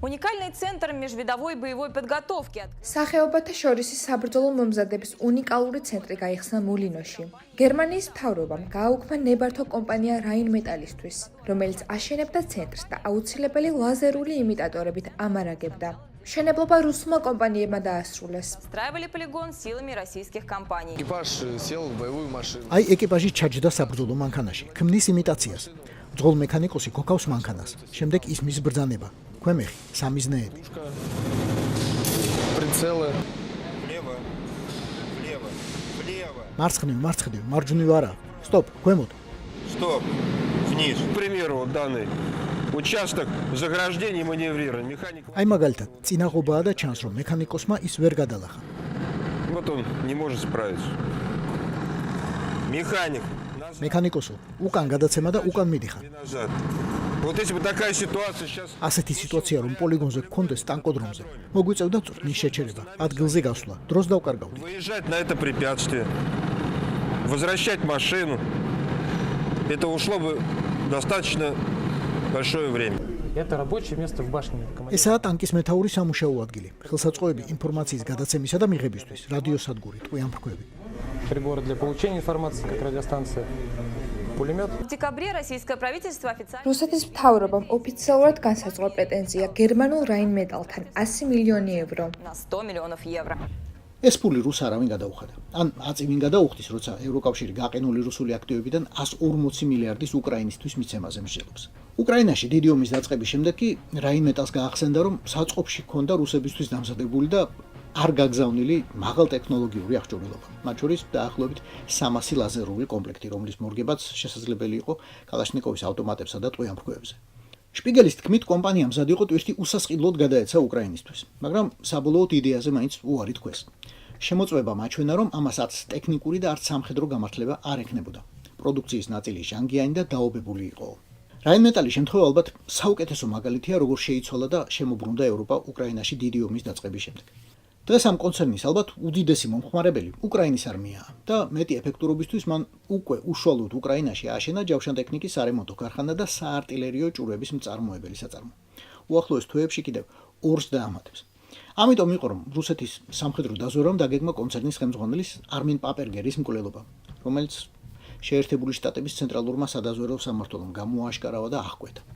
Уникальный центр межвидовой боевой подготовки. სახეობათა შორისი საბრძოლო მომზადების უნიკალური ცენტრი გაიხსნა მულინოში. გერმანიის მთავრობამ გააუქმა ნებართვა კომპანია Rheinmetall-ისთვის, რომელიც აშენებდა ცენტრს და აუცილებელი ლაზერული იმიტატორებით ამარაგებდა. მშენებლობა რუსულმა კომპანიებმა დაასრულეს. Страивали полигон силами российских компаний. Экипаж сел в боевую машину. Აი ეკიპაჟი ჩაჯდა საბრძოლო მანქანაში, ქმნის იმიტაციას. ძღოლ მექანიკოსი ქოქავს მანქანას. შემდეგ ისმის ბრძანება. ქვემეხი, სამიზნეები. Прицелы. Влево, влево, влево. მარცხნივ, მარჯვნივ არა. Стоп, ქვემოთ. Стоп. Вниз. К примеру, данный участок заграждения маневрирования. Механик. აი მაგალითად, წინაღობაა და ჩანს, რომ მექანიკოსმა ის ვერ გადალახა. Вот он не может справиться. Механик. მექანიკოსო, უკან გადაცემა და უკან მიდიხარ. Назад. Вот если бы такая ситуация сейчас. ასეთი სიტუაცია რომ პოლიგონზე გქონდეს ტანკოდრომზე, მოგვიწევდა წვრთნის შეჩერება, ადგილზე გასვლა, დროს დავკარგავდით. Выезжать на это препятствие. Возвращать машину. Это ушло бы достаточно большое время. Это рабочее место в башне. ესაა ტანკის მეთაურის სამუშაო ადგილი. ხელსაწყოები ინფორმაციის გადაცემისა და მიღებისთვის, რადიოსადგური, ტყვიამფრქვევი. Прибор для получения информации, как радиостанция. Пулемет. В декабре российское правительство официально... რუსეთის მთავრობამ ოფიციალურად განსაზღვრა პრეტენზია გერმანულ Rheinmetall-თან 100 მილიონი ევრო. на 100 миллионов евро. ეს ფული რუს არავინ გადაუხადა. ან აწი ვინ გადაუხდის, როცა ევროკავშირი გაყინული რუსული აქტივებიდან 140 მილიარდის უკრაინისთვის მიცემაზე მსჯელობს. უკრაინაში დიდი ომის დაწყების შემდეგ კი Rheinmetall-ს გაახსენდა, რომ საწყობში ჰქონდა რუსებისთვის დამზადებული და არ გაგზავნილი მაღალტექნოლოგიური აღჭურვილობა. მათ შორის დაახლოებით 300 ლაზერული კომპლექტი, რომლის მორგებაც შესაძლებელი იყო კალაშნიკოვის ავტომატებსა და ტყვიამფრქვევებზე. შპიგელის თქმით, კომპანია მზად იყო ტვირთი უსასყიდლოდ გადაეცა უკრაინისთვის, მაგრამ საბოლოოდ იდეაზე მაინც უარი თქვეს. შემოწმება მაჩვენა, რომ ამას არც ტექნიკური და არც სამხედრო გამართლება არ ექნებოდა. პროდუქციის ნაწილი ჟანგიანი და დაობებული იყო. Rheinmetall-ის შემთხვევა ალბათ საუკეთესო მაგალითია, როგორ შეიცვალა და შემოbrunდა ევროპა უკრაინაში დიდი ომის დაწყების შემდეგ. დღეს ამ კონცერნის ალბათ უდიდესი მომხმარებელი უკრაინის არმიაა და მეტი ეფექტურობისთვის მან უკვე უშუალოდ უკრაინაში ააშენა ჯავშანტექნიკის სარემონტო ქარხანა და საარტილერიო ჭურვების მწარმოებელი საწარმო. უახლოეს თვეებში კიდევ ორს დაამატებს. ამიტომ იყო რომ რუსეთის სამხედრო დაზვერვამ დაგეგმა კონცერნის ხელმძღვანელის არმინ პაპერგერის მკვლელობა, რომელიც შეერთებული შტატების ცენტრალურმა სადაზვერვო სამმართველომ გამოააშკარავა და აღკვეთა.